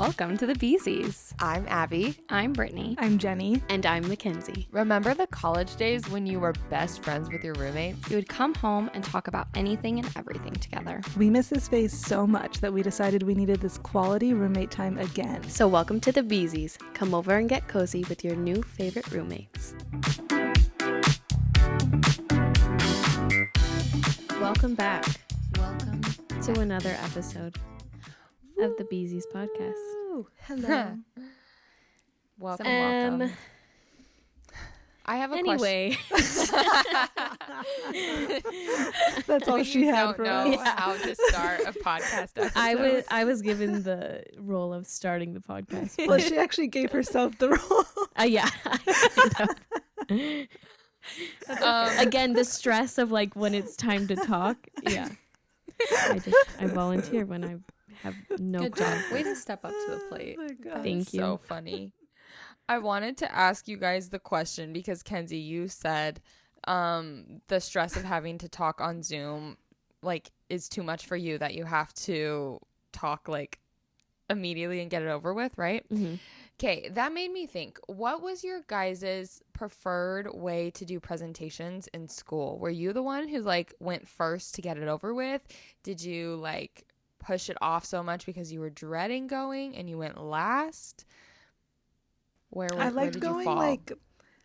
Welcome to the Beesies. I'm Abby. I'm Brittany. I'm Jenny. And I'm Mackenzie. Remember the college days when you were best friends with your roommates? We would come home and talk about anything and everything together. We miss this phase so much that we decided we needed this quality roommate time again. So welcome to the Beesies. Come over and get cozy with your new favorite roommates. Welcome back. Welcome to another episode of the Beesies podcast. Hello. Welcome. I have a Anyway. That's all she had don't for know us. how to start a podcast episode. I was given the role of starting the podcast. Well, she actually gave herself the role. Yeah. Again, the stress of like when it's time to talk. Yeah. I volunteer when I have no Good job. job. Way to step up to the plate. Oh my God. Thank you. So funny. I wanted to ask you guys the question because Kenzie, you said the stress of having to talk on Zoom like is too much for you, that you have to talk like immediately and get it over with, right? Mm-hmm. Okay, that made me think, what was your guys' preferred way to do presentations in school? Were you the one who like went first to get it over with? Did you like push it off so much because you were dreading going and you went last? Where did you fall?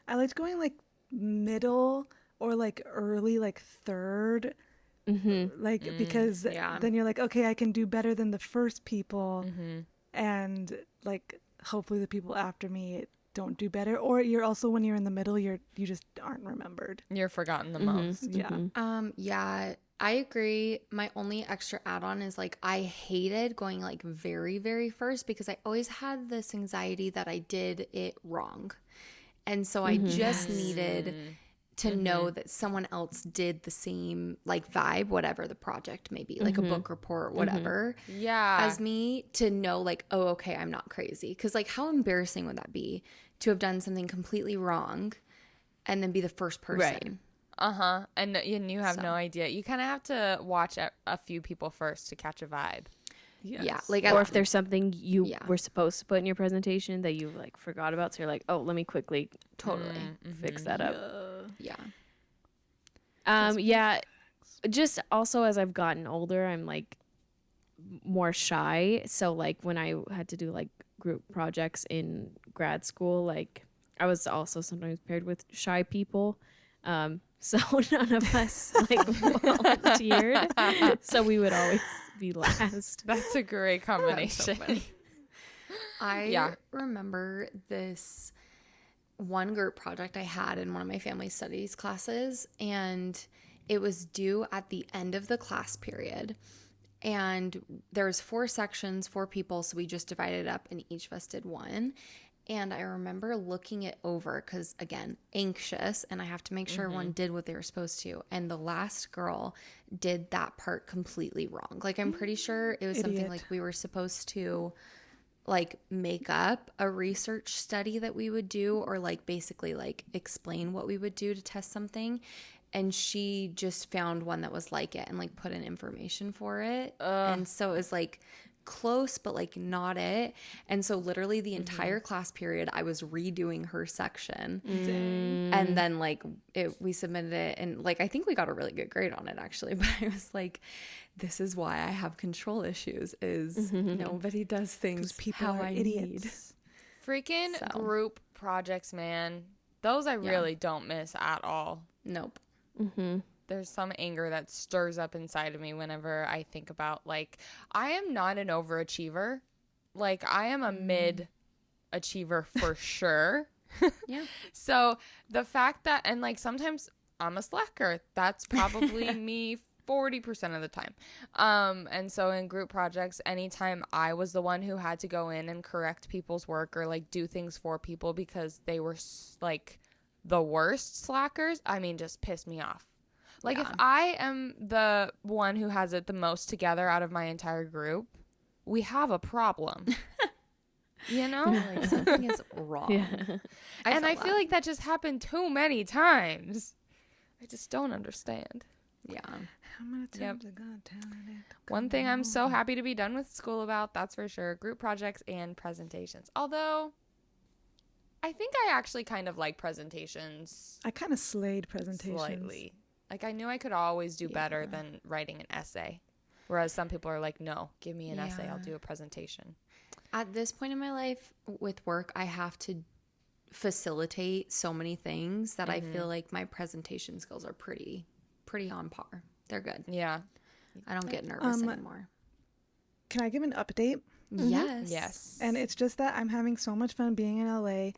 I liked going like middle or like early, like third. Mm-hmm. Because then you're like, okay, I can do better than the first people, and like hopefully the people after me don't do better. Or you're also, when you're in the middle, you just aren't remembered. You're forgotten the most. Yeah. I agree. My only extra add-on is like I hated going like very, very first because I always had this anxiety that I did it wrong. And so I just needed to know that someone else did the same like vibe, whatever the project may be, like a book report, whatever, as me, to know like, oh, okay, I'm not crazy. Because like how embarrassing would that be to have done something completely wrong and then be the first person? Right. And you have no idea. You kind of have to watch a few people first to catch a vibe. Yes. Yeah. Like, Or if there's something you were supposed to put in your presentation that you like forgot about, so you're like, oh, let me quickly fix that up. Yeah. Just also as I've gotten older, I'm like more shy. So like when I had to do like group projects in grad school, like I was also sometimes paired with shy people. So none of us like volunteered. So we would always be last. That's a great combination. So I remember this one group project I had in one of my family studies classes, and it was due at the end of the class period. And there was 4 sections, 4 people, so we just divided it up and each of us did one. And I remember looking it over because, again, anxious, and I have to make sure everyone did what they were supposed to. And the last girl did that part completely wrong. Like, I'm pretty sure it was something like we were supposed to, like, make up a research study that we would do, or, like, basically, like, explain what we would do to test something. And she just found one that was like it and, like, put in information for it. And so it was, like, close but like not it. And so literally the entire class period I was redoing her section. And then like we submitted it, and like I think we got a really good grade on it actually, but I was like, this is why I have control issues, is nobody does things people how are I idiots. Freaking group projects, man. Those I really don't miss at all. Nope. There's some anger that stirs up inside of me whenever I think about, like, I am not an overachiever. Like, I am a mid-achiever for sure. Yeah. So the fact that, and like sometimes I'm a slacker. That's probably me 40% of the time. And so in group projects, anytime I was the one who had to go in and correct people's work or like do things for people because they were like the worst slackers, I mean, just piss me off. Like, if I am the one who has it the most together out of my entire group, we have a problem. You know? Like something is wrong. Yeah. I feel like that just happened too many times. I just don't understand. Yeah. How many times I got talented? One thing I'm so happy to be done with school about, that's for sure, group projects and presentations. Although, I think I actually kind of like presentations. I kind of slayed presentations. Slightly. Like, I knew I could always do better than writing an essay. Whereas some people are like, no, give me an essay. I'll do a presentation. At this point in my life with work, I have to facilitate so many things that I feel like my presentation skills are pretty on par. They're good. Yeah. I don't get nervous anymore. Can I give an update? Yes. Yes. And it's just that I'm having so much fun being in LA,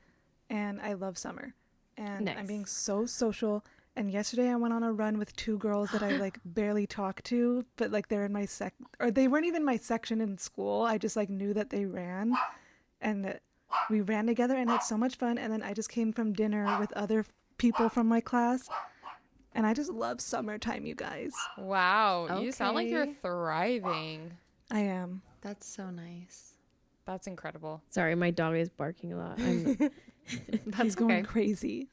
and I love summer. And I'm being so social. And yesterday I went on a run with 2 girls that I like barely talked to, but like they're in my or they weren't even my section in school. I just like knew that they ran, and we ran together and had so much fun. And then I just came from dinner with other people from my class, and I just love summertime, you guys. Wow. You sound like you're thriving. I am. That's so nice. That's incredible. Sorry, my dog is barking a lot. He's going crazy.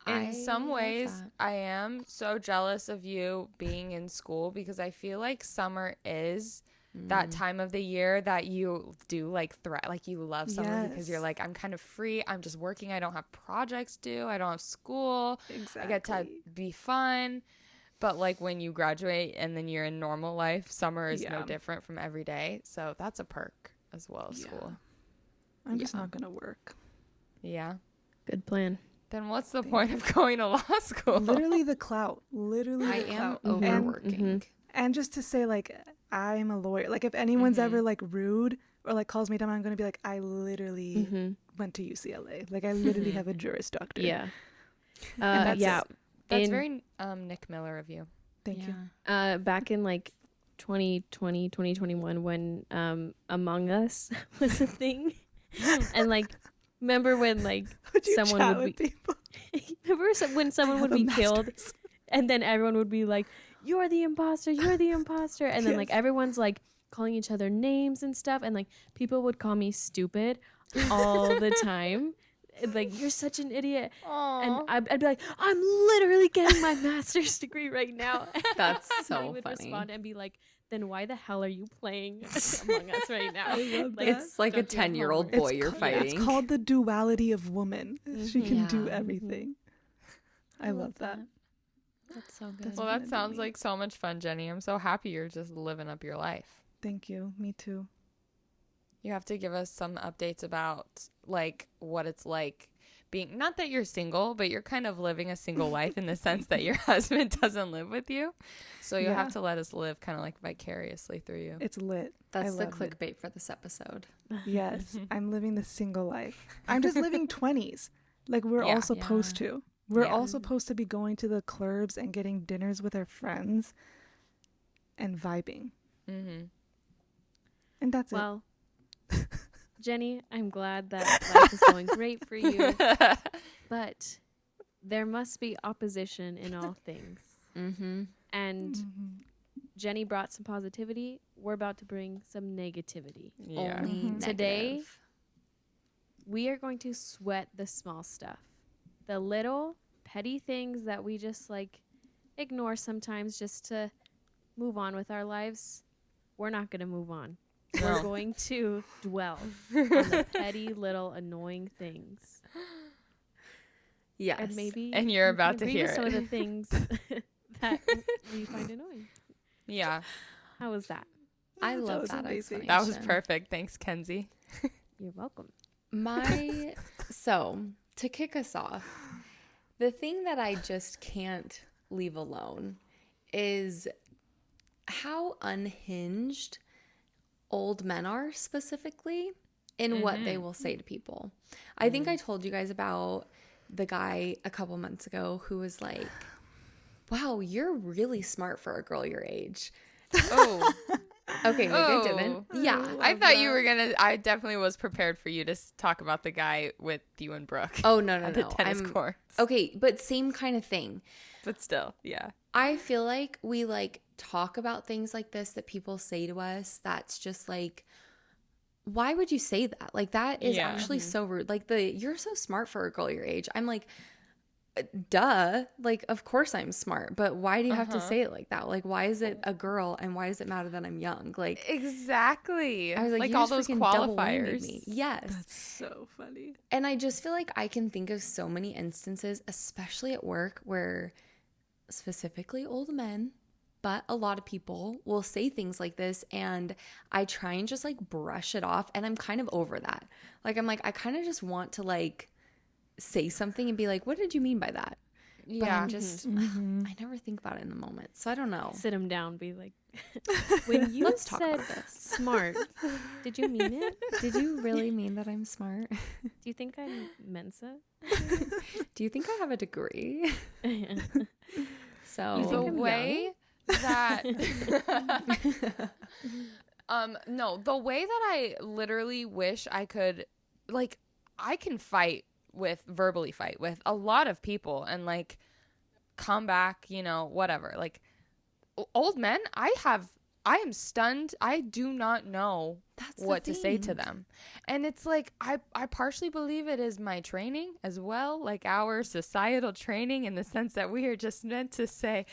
In some ways, I am so jealous of you being in school because I feel like summer is that time of the year that you do like like you love summer because you're like, I'm kind of free. I'm just working. I don't have projects due. I don't have school. Exactly. I get to be fun. But like when you graduate and then you're in normal life, summer is no different from every day. So that's a perk as well as school. I'm just not going to work. Yeah. Good plan. Then what's the point of going to law school? Literally the clout. Literally I the am clout. overworking. And just to say, like, I'm a lawyer. Like, if anyone's ever, like, rude or, like, calls me dumb, I'm going to be like, I literally went to UCLA. Like, I literally have a Juris Doctor. Yeah. That's very Nick Miller of you. Thank you. Back in, like, 2020, 2021, when Among Us was a thing. And, like, remember when, like, someone would be... Remember when someone would be killed? And then everyone would be like, you're the imposter, you're the imposter. And then like everyone's like calling each other names and stuff. And like people would call me stupid all the time. Like, you're such an idiot. Aww. And I'd be like, I'm literally getting my master's degree right now. That's And so they would funny. respond and be like, then why the hell are you playing Among Us right now? Like, It's like a don't do your 10-year-old homework. boy you're fighting. It's called the duality of woman. She can do Yeah. everything. I love that. That's so good. Well, that sounds like so much fun, Jenny. I'm so happy you're just living up your life. Thank you. Me too. You have to give us some updates about like what it's like being, not that you're single, but you're kind of living a single life in the sense that your husband doesn't live with you. So you have to let us live kind of like vicariously through you. It's lit. That's I the love it. clickbait for this episode. Yes. I'm living the single life. I'm just living 20s. Like we're all supposed to. We're all supposed to be going to the clubs and getting dinners with our friends and vibing. Mm-hmm. And that's it. Well, Jenny, I'm glad that life is going great for you. But there must be opposition in all things. Mm-hmm. And Jenny brought some positivity. We're about to bring some negativity. Yeah. Only negative. Today, we are going to sweat the small stuff. The little petty things that we just like ignore sometimes just to move on with our lives. We're not going to move on. We're going to dwell on the petty little annoying things. Yes. And maybe And you're you can about to agree hear with some it. of the things that we find annoying. Yeah. How was that? I love was that amazing. explanation. That was perfect. Thanks, Kenzie. You're welcome. So to kick us off, the thing that I just can't leave alone is how unhinged old men are specifically in what they will say to people. I think I told you guys about the guy a couple months ago who was like, wow, you're really smart for a girl your age. Oh. Okay, maybe I didn't. Yeah. I thought you were going to, I definitely was prepared for you to talk about the guy with you and Brooke. Oh, no, at the tennis courts. Okay, but same kind of thing. But still, yeah. I feel like we like talk about things like this that people say to us. That's just like, why would you say that? Like that is actually so rude. Like you're so smart for a girl your age. I'm like, duh, like of course I'm smart, but why do you have to say it like that? Like, why is it a girl and why does it matter that I'm young? Like, Exactly. I was like you all just those freaking double whammied qualifiers. me. Yes. That's so funny. And I just feel like I can think of so many instances, especially at work, where specifically old men, but a lot of people will say things like this, and I try and just like brush it off, and I'm kind of over that. Like, I'm like, I kind of just want to like say something and be like, what did you mean by that? But Yeah. I'm just, I never think about it in the moment. So I don't know. Sit him down, be like, when you Let's talk said about this. smart, did you mean it? Did you really mean that I'm smart? Do you think I'm Mensa? Do you think I have a degree? So The I'm way that no, the way that I literally wish I could, like, I can verbally fight with a lot of people and like come back, whatever. Like old men, I am stunned. I do not know what to say to them. And it's like I partially believe it is my training as well, like our societal training, in the sense that we are just meant to say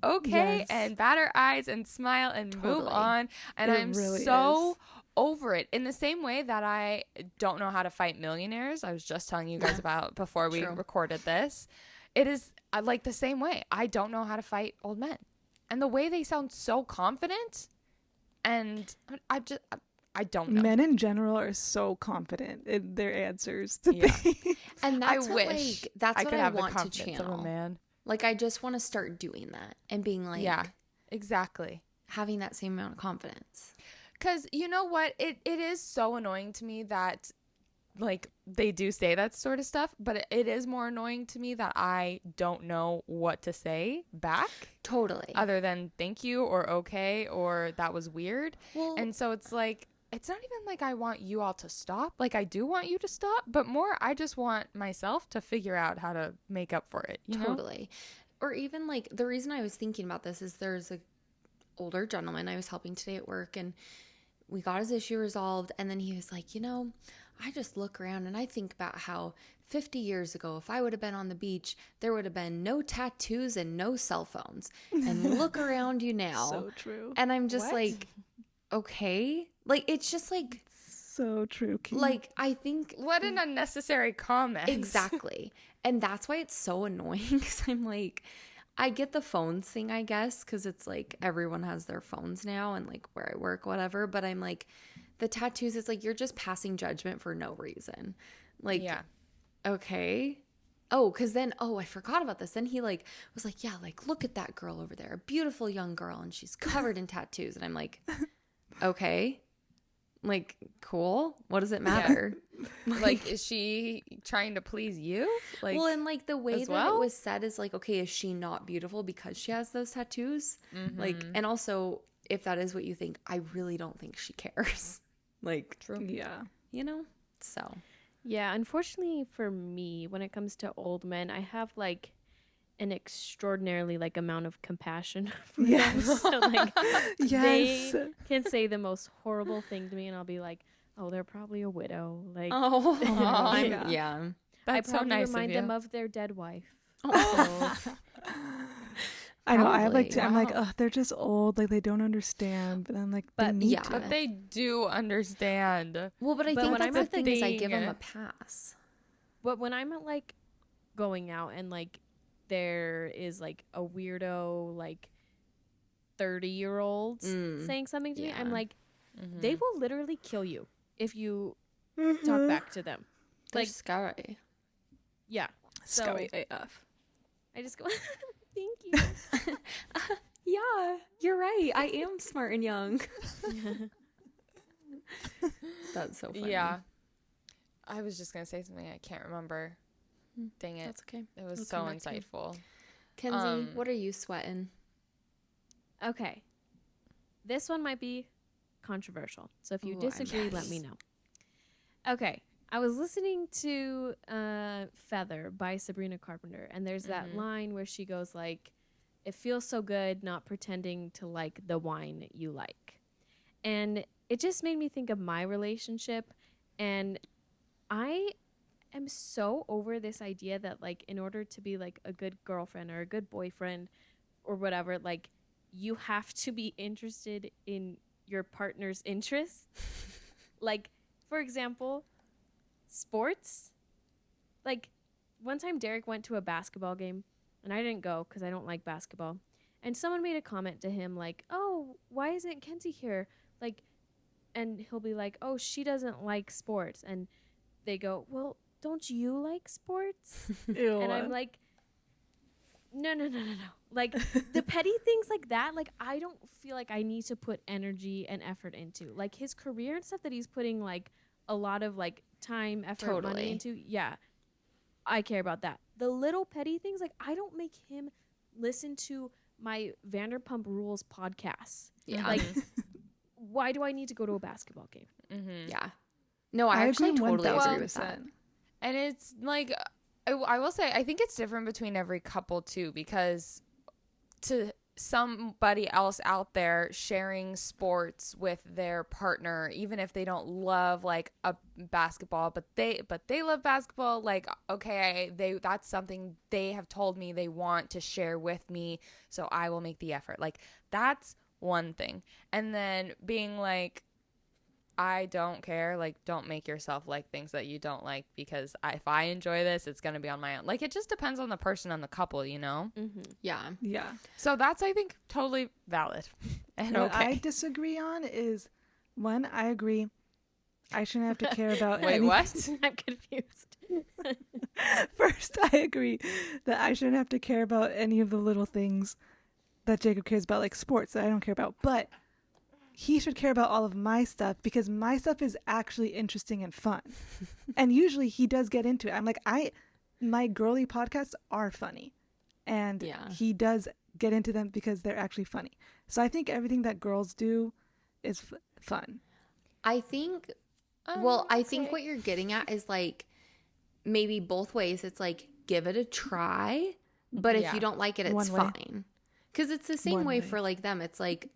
okay Yes. and bat our eyes and smile and move Totally. on. And It I'm really so is. over it, in the same way that I don't know how to fight millionaires. I was just telling you guys about before we True. recorded this. It is like the same way. I don't know how to fight old men. And the way they sound so confident, and I don't know. Men in general are so confident in their answers to Yeah. things. and that's I what, wish like, that's I what could I have the want to confidence of a channel. man. Like, I just want to start doing that and being like, Yeah, exactly. having that same amount of confidence. Because you know what? It is so annoying to me that, like, they do say that sort of stuff, but it is more annoying to me that I don't know what to say back. Totally. Other than thank you or okay or that was weird. Well, And so it's like, it's not even like I want you all to stop. Like, I do want you to stop, but more I just want myself to figure out how to make up for it, you know? totally. Or even like the reason I was thinking about this is there's a older gentleman I was helping today at work, and we got his issue resolved, and then he was like, I just look around and I think about how 50 years ago, if I would have been on the beach, there would have been no tattoos and no cell phones. And look around you now. So true. And I'm just What? like, okay. Like, it's just like, So true. like, I think What an unnecessary comment. exactly. And that's why it's so annoying, because I'm like, I get the phones thing, I guess, because it's like everyone has their phones now and like where I work, whatever. But I'm like, the tattoos, it's like you're just passing judgment for no reason. Like, Yeah. okay. Oh, because then, I forgot about this. Then he like was like, yeah, like, look at that girl over there, a beautiful young girl, and she's covered in tattoos. And I'm like, okay. Like, cool. What does it matter? Like, is she trying to please you? Like, well, and like the way as that well? it was said is like, okay, is she not beautiful because she has those tattoos? Like, and also, if that is what you think, I really don't think she cares. Like, true. Yeah. So Yeah, unfortunately for me, when it comes to old men, I have like an extraordinarily like amount of compassion for them. Yes. So like Yes. they can say the most horrible thing to me, and I'll be like, "Oh, they're probably a widow." Like I'm, yeah. yeah. That's I so probably nice remind of you. them of their dead wife. I know. I have like Probably. I'm like, oh, they're just old. Like they don't understand. But I'm like, they But, need yeah. to. But they do understand. Well, but I But think when that's I'm the at the thing is I thing- give them a pass. But when I'm at like going out and like there is like a weirdo like 30-year-olds saying something to me, I'm yeah. like, they will literally kill you if you Mm-hmm. talk back to them. They're Like, scary. yeah. So Scary AF. I just go, thank you. Yeah, you're right. I am smart and young. That's so funny. Yeah. I was just going to say something. I can't remember. Dang it. That's okay. It was We'll so come back to you. insightful. Kenzie, what are you sweating? Okay. This one might be controversial. So if you Ooh, disagree, let me know. Okay. I was listening to Feather by Sabrina Carpenter, and there's that line where she goes like, it feels so good not pretending to like the wine you like. And it just made me think of my relationship, and I am so over this idea that like in order to be like a good girlfriend or a good boyfriend or whatever, like you have to be interested in your partner's interests. Like, for example, sports. Like, one time Derek went to a basketball game and I didn't go because I don't like basketball. And someone made a comment to him like, "Oh, why isn't Kenzie here?" Like, and he'll be like, "Oh, she doesn't like sports." And they go, "Well, don't you like sports?" Ew. And I'm like, no. Like the petty things like that, like I don't feel like I need to put energy and effort into. Like his career and stuff that he's putting like a lot of like time, effort, money into. Yeah. I care about that. The little petty things, like I don't make him listen to my Vanderpump Rules podcasts. Yeah. Like why do I need to go to a basketball game? Yeah. No, I actually totally agree with that. And it's like, I will say, I think it's different between every couple too, because to somebody else out there sharing sports with their partner, even if they don't love like a basketball, but they love basketball, like, okay, that's something they have told me they want to share with me, so I will make the effort. Like, that's one thing. And then being like, I don't care, like, don't make yourself like things that you don't like, because if I enjoy this, it's going to be on my own. Like, it just depends on the person, on the couple, you know? Yeah. Yeah. So that's, I think, totally valid. And What okay. I disagree on is, one, I agree I shouldn't have to care about Wait, any- what? I'm confused. First, I agree that I shouldn't have to care about any of the little things that Jacob cares about, like sports, that I don't care about. But he should care about all of my stuff, because my stuff is actually interesting and fun. And usually he does get into it. I'm like, my girly podcasts are funny. And he does get into them because they're actually funny. So I think everything that girls do is fun. I think, I think what you're getting at is like maybe both ways. It's like, give it a try, but if you don't like it, it's fine. Because it's the same way for like them. It's like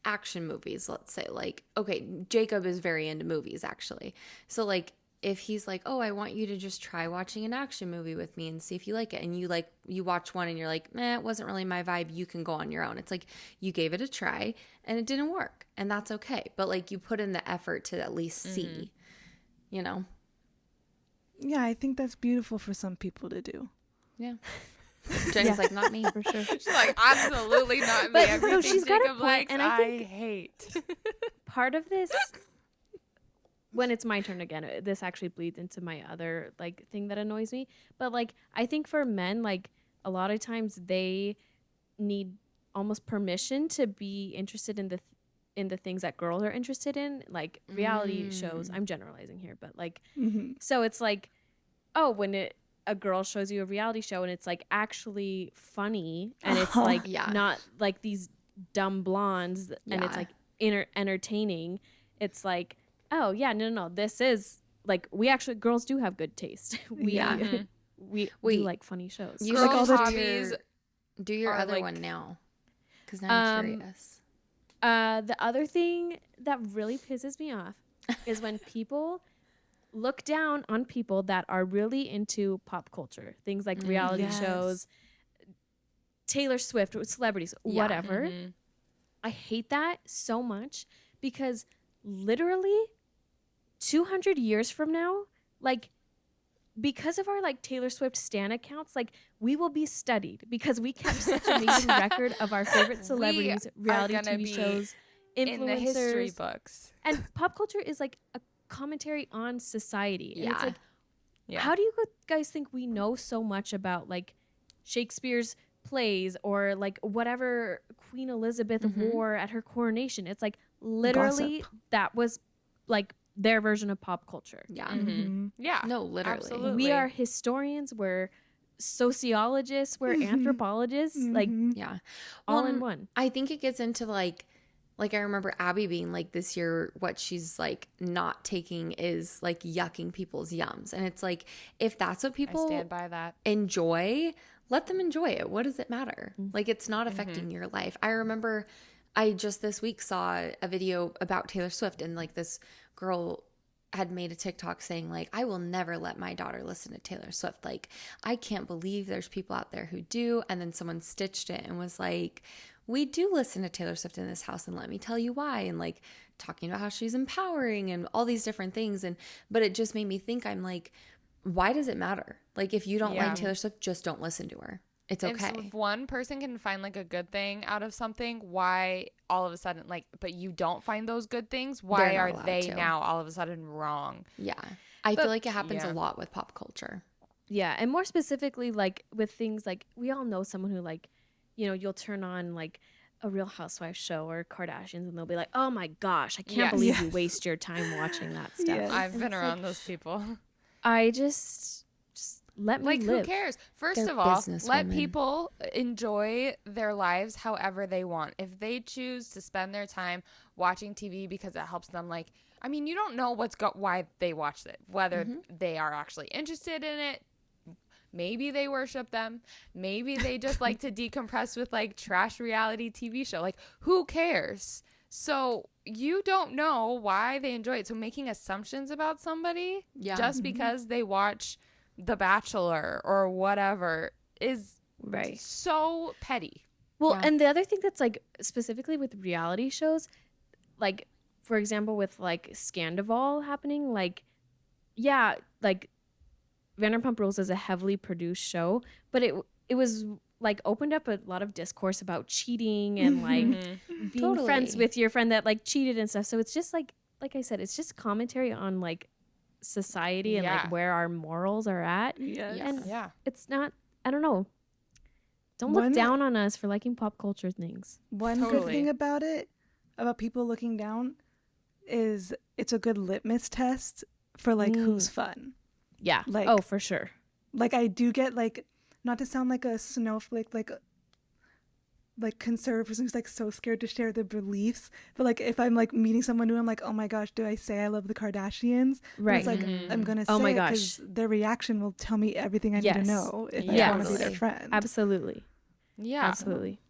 action movies, let's say. Like, okay, Jacob is very into movies actually. So like if he's like, oh, I want you to just try watching an action movie with me and see if you like it. And you watch one and you're like, it wasn't really my vibe. You can go on your own. It's like you gave it a try and it didn't work. And that's okay. But like you put in the effort to at least see, you know? Yeah, I think that's beautiful for some people to do. Yeah. Jenny's like, not me. For sure. She's like, absolutely not me. But Everything no, she's got a Jacob point, likes, and I think hate. part of this, when it's my turn again, this actually bleeds into my other like thing that annoys me. But like I think for men, like a lot of times they need almost permission to be interested in the things that girls are interested in, like reality shows. I'm generalizing here, but like so it's like, oh, when a girl shows you a reality show and it's like actually funny and it's like not like these dumb blondes and it's like entertaining. It's like, oh yeah, no, this is like, we actually, girls do have good taste. we do like funny shows. You Girls' like all the hobbies do your are other like, one now, because now I'm curious. The other thing that really pisses me off is when people look down on people that are really into pop culture, things like reality shows, Taylor Swift, celebrities, whatever. I hate that so much, because literally 200 years from now, like, because of our like Taylor Swift stan accounts, like we will be studied because we kept such an amazing record of our favorite celebrities, reality TV shows, influencers, in the history books. And pop culture is like a commentary on society. And it's like, Yeah. how do you guys think we know so much about like Shakespeare's plays or like whatever Queen Elizabeth wore at her coronation? It's like literally that was like their version of pop culture. Yeah. Yeah. No, literally. Absolutely. We are historians, we're sociologists, we're anthropologists, like all in one. I think it gets into like I remember Abby being like, this year what she's like not taking is like yucking people's yums. And it's like, if that's what people I stand by that. enjoy, let them enjoy it. What does it matter? Like, it's not affecting your life. I remember I just this week saw a video about Taylor Swift, and like this girl had made a TikTok saying like, I will never let my daughter listen to Taylor Swift. Like, I can't believe there's people out there who do. And then someone stitched it and was like, we do listen to Taylor Swift in this house, and let me tell you why. And like talking about how she's empowering and all these different things. But it just made me think, I'm like, why does it matter? Like, if you don't like Taylor Swift, just don't listen to her. It's okay. If one person can find like a good thing out of something, why all of a sudden, like, but you don't find those good things, why are they now all of a sudden wrong? Yeah. I feel like it happens a lot with pop culture. Yeah. And more specifically, like with things like, we all know someone who like, you know, you'll turn on like a Real Housewives show or Kardashians and they'll be like, oh my gosh, I can't believe you waste your time watching that stuff. Yes. I've been around those people. I just let me live. Who cares? First of all, let people enjoy their lives however they want. If they choose to spend their time watching TV because it helps them, like, I mean, you don't know why they watched it, whether they are actually interested in it. Maybe they worship them. Maybe they just like to decompress with like trash reality TV show. Like, who cares? So you don't know why they enjoy it. So making assumptions about somebody just because they watch The Bachelor or whatever is so petty. Well, and the other thing that's like specifically with reality shows, like for example with like Scandival happening, like like Vanderpump Rules is a heavily produced show, but it was like opened up a lot of discourse about cheating and like being friends with your friend that like cheated and stuff. So it's just like I said, it's just commentary on like society and like where our morals are at. And it's not, I don't know, don't look down on us for liking pop culture things. One good thing about it, about people looking down, is it's a good litmus test for like who's fun. Yeah. Like, oh, for sure. Like I do get like, not to sound like a snowflake, like conservative person who's like so scared to share their beliefs, but like if I'm like meeting someone new, I'm like, oh my gosh, do I say I love the Kardashians? Right. It's like I'm gonna say it because their reaction will tell me everything I need to know if I want to be their friend. Absolutely. Yeah. Absolutely.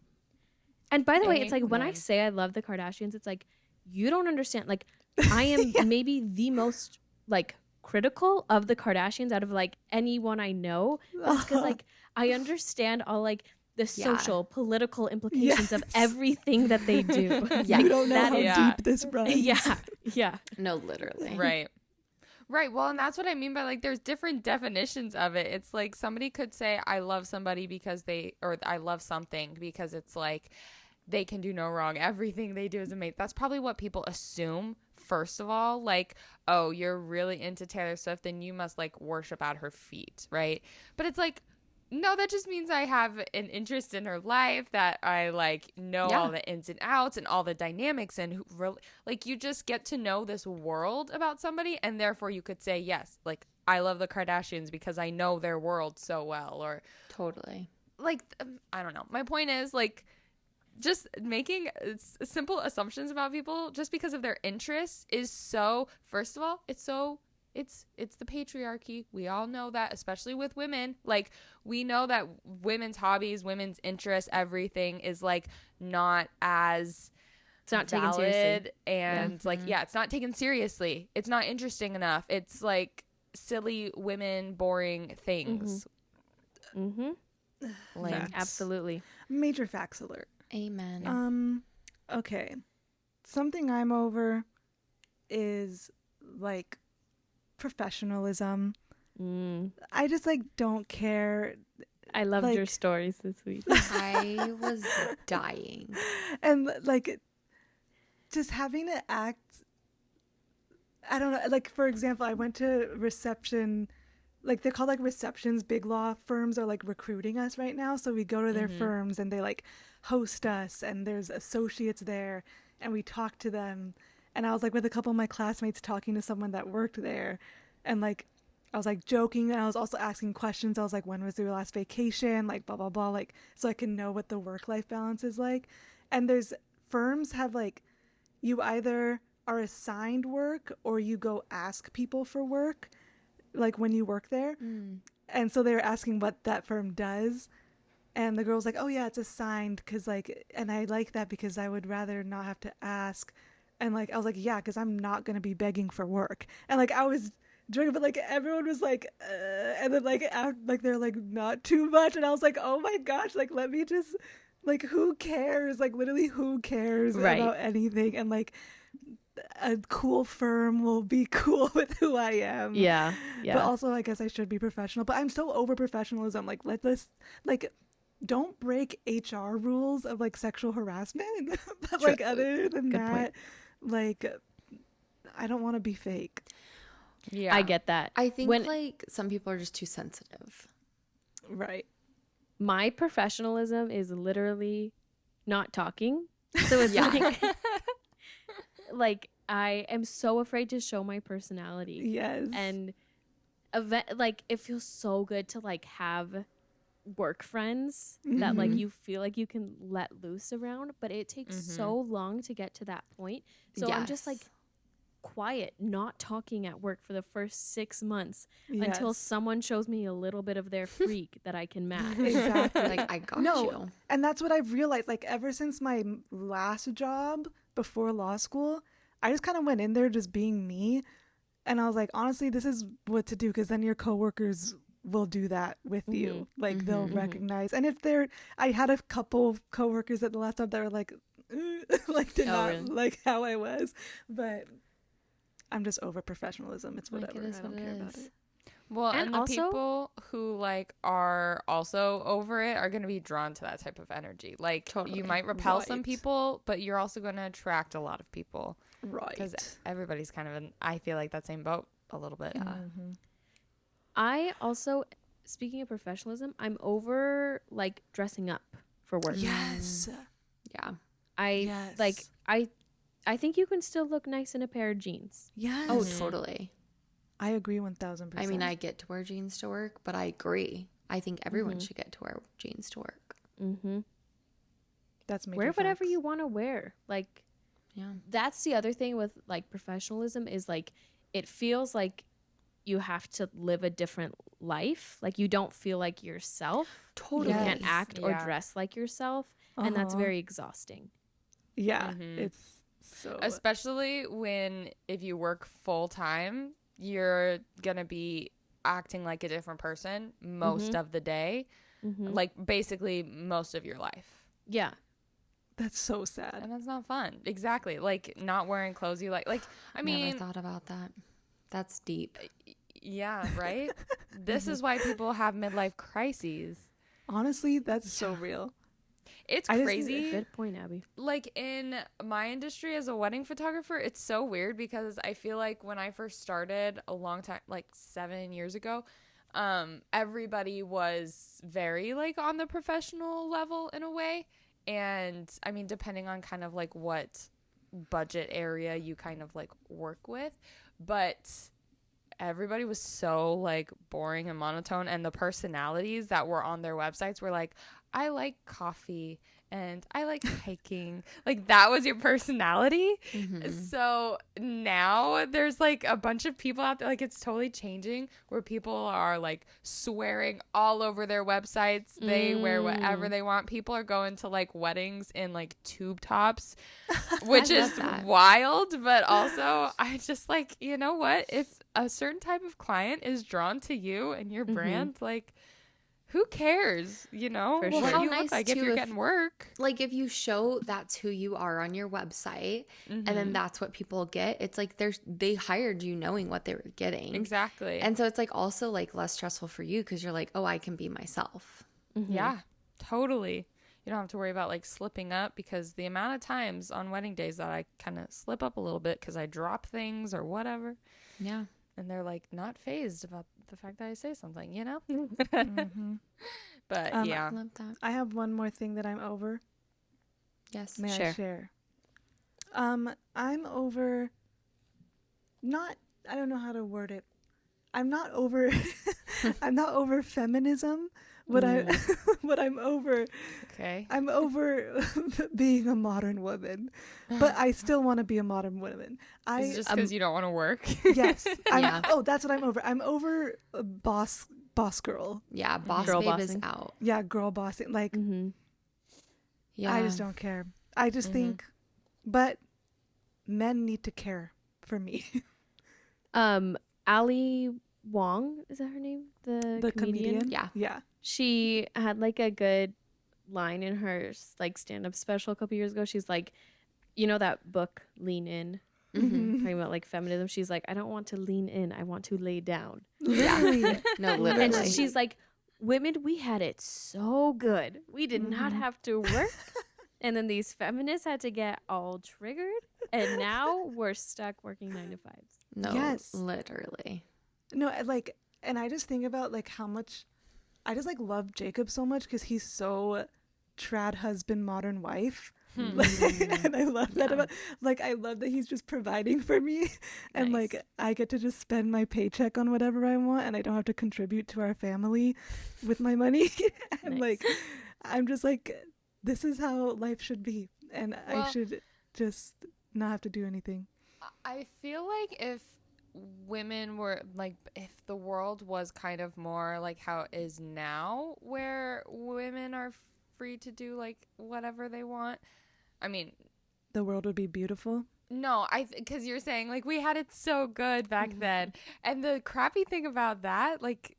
And by the way, it's like when I say I love the Kardashians, it's like you don't understand. Like I am maybe the most like critical of the Kardashians out of like anyone I know. That's because like I understand all like the social, political implications of everything that they do. You don't know how deep this runs. Yeah. No, literally. Right. Well, and that's what I mean by like there's different definitions of it. It's like somebody could say I love somebody because or I love something because it's like they can do no wrong. Everything they do is amazing. That's probably what people assume. First of all, like, oh, you're really into Taylor Swift and you must like worship at her feet, right? But it's like, no, that just means I have an interest in her life, that I like know all the ins and outs and all the dynamics, and like you just get to know this world about somebody, and therefore you could say, yes, like I love the Kardashians because I know their world so well, or totally. Like, I don't know. My point is like just making simple assumptions about people just because of their interests is so, first of all, it's the patriarchy. We all know that, especially with women. Like, we know that women's hobbies, women's interests, everything is like not as it's not valid, taken seriously. And like, it's not taken seriously. It's not interesting enough. It's like silly women, boring things. Absolutely. Major facts alert. Amen. Okay. Something I'm over is like professionalism. I just like don't care. I loved your stories this week. I was dying. And like just having to act, I don't know, like for example, I went to reception, like they're called like receptions. Big law firms are like recruiting us right now, so we go to their firms and they like host us, and there's associates there and we talk to them. And I was like with a couple of my classmates talking to someone that worked there, and like I was like joking, and I was also asking questions. I was like, when was your last vacation, like blah blah blah, like so I can know what the work-life balance is like. And there's firms have like, you either are assigned work or you go ask people for work, like when you work there. And so they were asking what that firm does, and the girl's like, oh yeah, it's assigned, because like, and I like that because I would rather not have to ask And like I was like, yeah, because I'm not gonna be begging for work. And like I was drinking, but like everyone was like, and then like like they're like not too much, and I was like, oh my gosh, like let me just like who cares? Like literally who cares about anything? And like a cool firm will be cool with who I am. Yeah. But also I guess I should be professional. But I'm so over professionalism. Like let this like don't break HR rules of like sexual harassment. But like other than Good that, point. like I don't want to be fake. Yeah. I get that. I think like some people are just too sensitive. Right. My professionalism is literally not talking. So it's like I am so afraid to show my personality. Yes. And like it feels so good to like have work friends that like you feel like you can let loose around, but it takes so long to get to that point. So I'm just like quiet, not talking at work for the first 6 months until someone shows me a little bit of their freak that I can match. Exactly. Like I got you. And that's what I've realized. Like ever since my last job before law school, I just kind of went in there just being me. And I was like, honestly, this is what to do, because then your coworkers will do that with you. Like they'll recognize. And if I had a couple coworkers at the last job that were like, like did not really? like how I was. But I'm just over professionalism. It's Like, whatever. it is I don't what it care about is. it. Well, And and the also- people who like are also over it are going to be drawn to that type of energy. Like Totally. you might repel some Right. people, but you're also going to attract a lot of people Right. because everybody's kind of in, I feel like, that same boat a little bit. I also, speaking of professionalism, I'm over like dressing up for work. Yes. Yeah. Like I think you can still look nice in a pair of jeans. Yes. Oh, totally. I agree 1000%. I mean, I get to wear jeans to work, but I agree. I think everyone should get to wear jeans to work. Mm-hmm. That's major Wear whatever facts. you want to wear. Like Yeah. that's the other thing with like professionalism is like it feels like you have to live a different life. Like you don't feel like yourself. Totally. You can't Yes. act or Yeah. dress like yourself, and that's Uh-huh. very exhausting. Yeah. It's so. Especially if you work full time, you're going to be acting like a different person most of the day. Like basically most of your life. Yeah. That's so sad. And that's not fun. Exactly. Like not wearing clothes you like I mean, Never thought about that. That's deep. yeah, right? This is why people have midlife crises. Honestly, that's so real. It's I just- crazy. Good point, Abby. Like in my industry as a wedding photographer, it's so weird because I feel like when I first started a long time, like 7 years ago, everybody was very like on the professional level in a way. And I mean, depending on kind of like what budget area you kind of like work with, but everybody was so like boring and monotone, and the personalities that were on their websites were like, I like coffee and I like hiking. Like that was your personality. So now there's like a bunch of people out there, like it's totally changing, where people are like swearing all over their websites. They wear whatever they want. People are going to like weddings in like tube tops, which is wild. But also I just like, you know what? If a certain type of client is drawn to you and your brand, like who cares, you know, For what sure. you How look nice, like if too, you're if- getting work. Like if you show that's who you are on your website and then that's what people get, it's like they hired you knowing what they were getting. Exactly. And so it's like also like less stressful for you because you're like, oh, I can be myself. Yeah, totally. You don't have to worry about like slipping up, because the amount of times on wedding days that I kind of slip up a little bit because I drop things or whatever, Yeah. and they're like not phased about the fact that I say something, you know? But yeah. Love that. I have one more thing that I'm over. Yes. May I Share. share? I'm over. I don't know how to word it. I'm not over. I'm not over feminism. What I'm over. Okay. I'm over being a modern woman, but I still want to be a modern woman. Is it just because you don't want to work? Yes. Yeah. Oh, that's what I'm over. I'm over boss girl. Yeah. Boss Girl babe is bossing. out. Yeah, girl bossing. Like Yeah. I just don't care. I just think, but men need to care for me. Ali Wong, is that her name? The comedian? Yeah. Yeah. She had like a good line in her like stand-up special a couple years ago. She's like, you know that book Lean In, talking about like feminism. She's like, I don't want to lean in, I want to lay down. Literally. No, And literally. she's like, women, we had it so good. We did not have to work. And then these feminists had to get all triggered. And now we're stuck working 9 to 5s. No, Yes. literally. No, like, and I just think about like how much I just like love Jacob so much because he's so trad husband, modern wife. And I love that about, like, I love that he's just providing for me and Nice. like I get to just spend my paycheck on whatever I want and I don't have to contribute to our family with my money. And Nice. like I'm just like, this is how life should be, and Well, I should just not have to do anything. I feel like if women were like, if the world was kind of more like how it is now, where women are free to do like whatever they want. I mean, The world would be beautiful. no, because you're saying like we had it so good back then, and the crappy thing about that, like,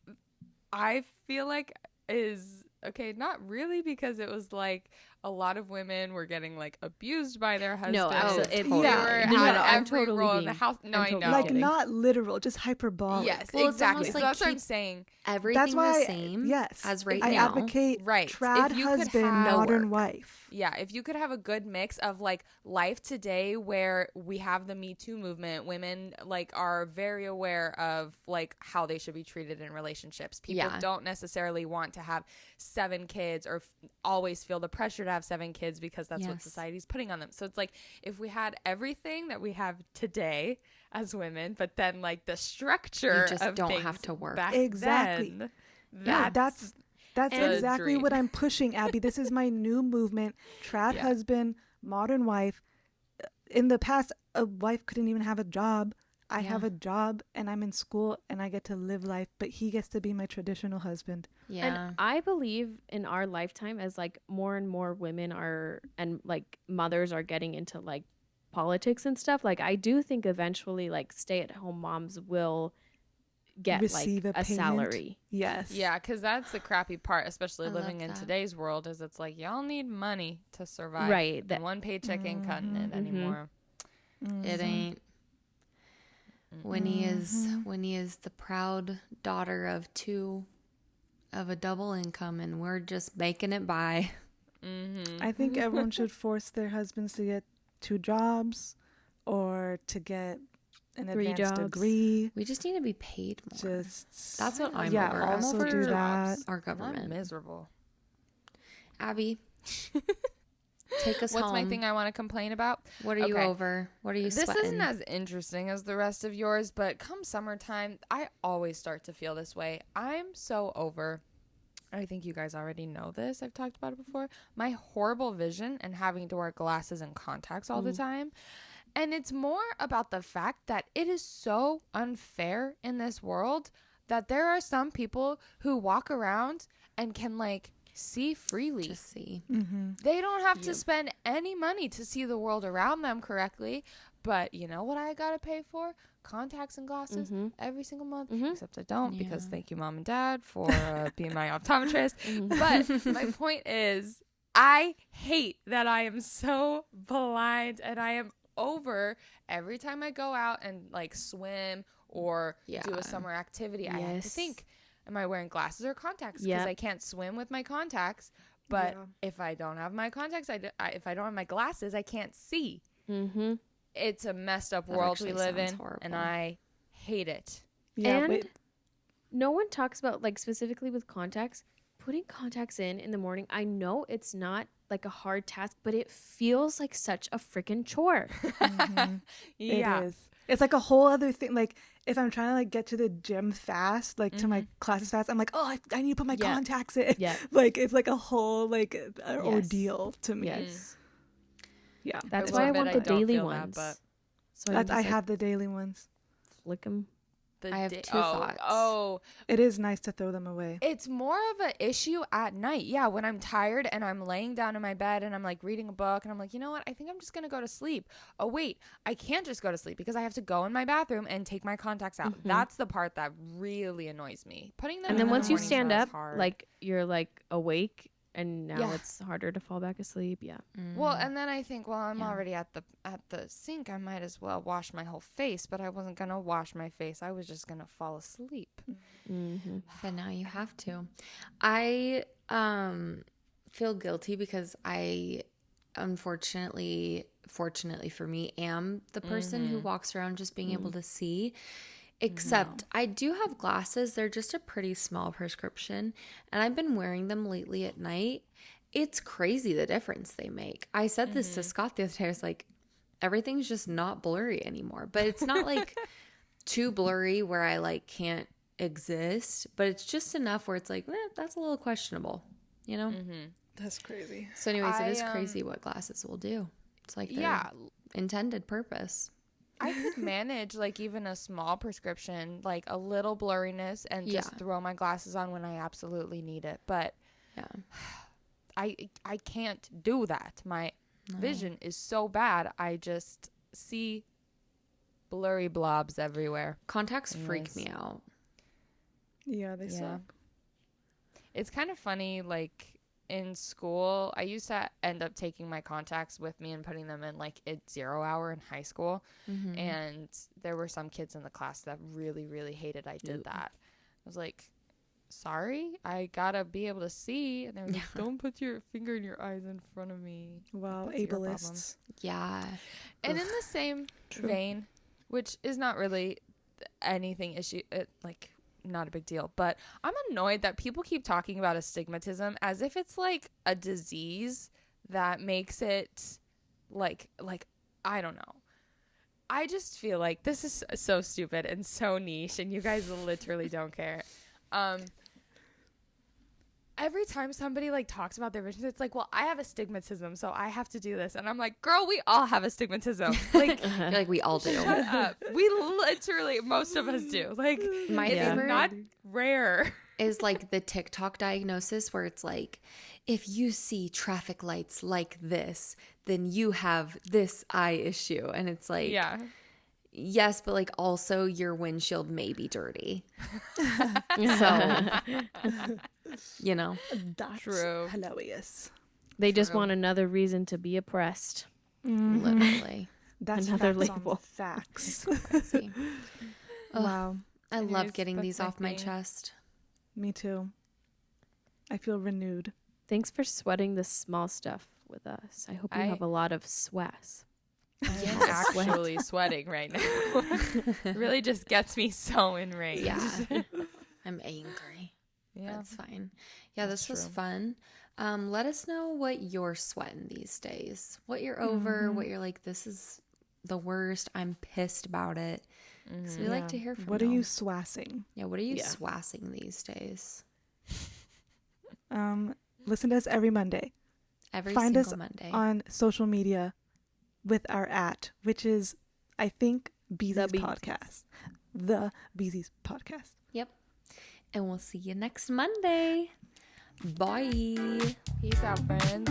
I feel like is okay, not really, because it was like a lot of women were getting like abused by their husbands. No, absolutely. It- They were yeah. No, at I'm every totally role in the being- house. No, I'm I totally know. Like kidding. not literal, just hyperbolic. Yes, Well, it's exactly. almost So like that's what I'm keep saying. Everything That's why the same yes, as right I now. advocate Right. trad If you could husband, have- modern No work. wife. Yeah, if you could have a good mix of like life today where we have the Me Too movement, women like are very aware of like how they should be treated in relationships. People Yeah. don't necessarily want to have 7 kids or always feel the pressure to have 7 kids because that's what Yes. society's putting on them. So it's like if we had everything that we have today as women, but then like the structure just of don't things have to work. back Exactly. then, Yeah, that's the exactly dream. what I'm pushing, Abby. This is my new movement. Trad Yeah. husband, modern wife. In the past, a wife couldn't even have a job. I have Yeah. a job and I'm in school and I get to live life, but he gets to be my traditional husband. Yeah. And I believe in our lifetime, as like more and more women are and like mothers are getting into like politics and stuff, like I do think eventually like stay-at-home moms will get Receive like a a payment. salary. Yes. Yeah, because that's the crappy part, especially I love living in that. today's world, is it's like y'all need money to survive. Right, And that- one paycheck ain't cutting it anymore. It ain't. Winnie is the proud daughter of a double income, and we're just making it by. I think everyone should force their husbands to get 2 jobs or to get an 3 advanced jobs. degree. We just need to be paid more. Just That's what I'm yeah, over. I'm also over do that. our I'm government. miserable. Abby, take us What's home. my thing I want to complain about? What are you Okay. over? What are you This sweating? isn't as interesting as the rest of yours, but come summertime, I always start to feel this way. I'm so over. I think you guys already know this. I've talked about it before. My horrible vision and having to wear glasses and contacts all the time. And it's more about the fact that it is so unfair in this world that there are some people who walk around and can like see freely. Just see. They don't have to spend any money to see the world around them correctly. But you know what I gotta pay for? Contacts and glasses every single month. Except I don't, because thank you, Mom and Dad, for being my optometrist. But my point is, I hate that I am so blind, and I am over every time I go out and like swim or do Yeah. a summer activity. I have to Yes. think, am I wearing glasses or contacts? Because Yep. I can't swim with my contacts. But Yeah. if I don't have my contacts, if I don't have my glasses, I can't see. Mm-hmm. It's a messed up That world we actually live sounds in, horrible. and I hate it. Yeah, And wait. no one talks about like specifically with contacts, putting contacts in the morning. I know it's not like a hard task, but it feels like such a freaking chore. Yeah. It is. It's like a whole other thing. Like if I'm trying to like get to the gym fast, like to my classes fast, I'm like, oh, I need to put my Yeah. contacts in. Yeah. Like it's like a whole like ordeal to me. Yes. Yeah. That's I why I will want admit the I don't daily feel that, ones. but- So I I have the daily ones. flick them I have two thoughts. Oh, It is nice to throw them away. it's more of an issue at night. Yeah, when I'm tired and I'm laying down in my bed and I'm like reading a book and I'm like, you know what? I think I'm just going to go to sleep. Oh, wait, I can't just go to sleep because I have to go in my bathroom and take my contacts out. That's the part that really annoys me. Putting them And in then the once you mornings stand was up, hard. like you're like awake, and now Yeah. it's harder to fall back asleep. Yeah. Well, and then I think, well, I'm Yeah. already at the sink. I might as well wash my whole face, but I wasn't going to wash my face. I was just going to fall asleep. But now you have to. I feel guilty because I fortunately for me, am the person who walks around just being able to see. Except I do have glasses. They're just a pretty small prescription, and I've been wearing them lately at night. It's crazy the difference they make. I said this to Scott the other day. I was like, everything's just not blurry anymore. But it's not like too blurry where I like can't exist, but it's just enough where it's like, that's a little questionable, you know? That's crazy. So anyways, it is crazy what glasses will do. It's like their intended purpose. I could manage like even a small prescription, like a little blurriness, and just throw my glasses on when I absolutely need it. But I can't do that. My vision is so bad. I just see blurry blobs everywhere. Contacts freak me out. Yeah, they suck. It's kind of funny, like in school, I used to end up taking my contacts with me and putting them in like at 0 hour in high school. And there were some kids in the class that really, really hated I did that. I was like, sorry, I gotta be able to see. And they were like, don't put your finger in your eyes in front of me. Wow, That's your problem. ableists. Yeah. And in the same vein, which is not really anything like not a big deal, but I'm annoyed that people keep talking about astigmatism as if it's like a disease that makes it like I don't know. I just feel like this is so stupid and so niche, and you guys literally don't care. Every time somebody like talks about their vision, it's like, well, I have astigmatism, so I have to do this. And I'm like, girl, we all have astigmatism. Like, You're like, we all do. shut up. We literally, most of us do. Like, My it's favorite not rare. is like the TikTok diagnosis where it's like, if you see traffic lights like this, then you have this eye issue. And it's like, yes, but like also your windshield may be dirty. So, you know. That's True. hilarious. They just want another reason to be oppressed. Literally. That's Another facts label. on facts. Crazy. Wow. I It love is getting these off my pathetic. chest. Me too. I feel renewed. Thanks for sweating the small stuff with us. I hope you have a lot of sweats. I am actually sweating right now. It really just gets me so enraged. Yeah. I'm angry. Yeah. That's fine. Yeah, That's this was true. fun. Let us know what you're sweating these days. What you're over, what you're like, this is the worst. I'm pissed about it. So we like to hear from What are y'all. you swassing? Yeah, what are you swassing these days? Listen to us every Monday. Every Find single us Monday. on social media with our @ which is, I think, Beezy's Beezy's. podcast. The Beezy's podcast. Yep. And we'll see you next Monday. Bye. Peace out, friends.